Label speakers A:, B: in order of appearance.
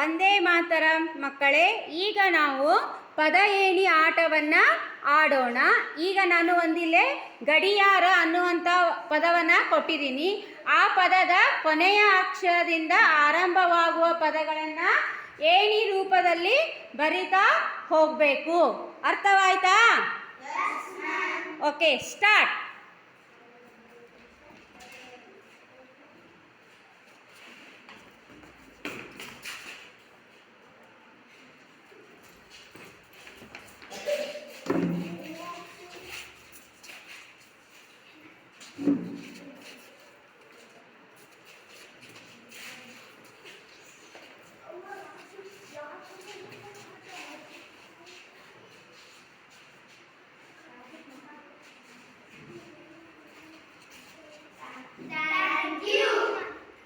A: ವಂದೇ ಮಾತರಂ ಮಕ್ಕಳೇ. ಈಗ ನಾವು ಪದ ಏಣಿ ಆಟವನ್ನು ಆಡೋಣ. ಈಗ ನಾನು ಒಂದಿಲ್ಲೇ ಗಡಿಯಾರ ಅನ್ನುವಂಥ ಪದವನ್ನು ಕೊಟ್ಟಿದ್ದೀನಿ. ಆ ಪದದ ಕೊನೆಯ ಅಕ್ಷರದಿಂದ ಆರಂಭವಾಗುವ ಪದಗಳನ್ನು ಏಣಿ ರೂಪದಲ್ಲಿ ಬರಿತಾ ಹೋಗಬೇಕು. ಅರ್ಥವಾಯ್ತಾ? Okay, start.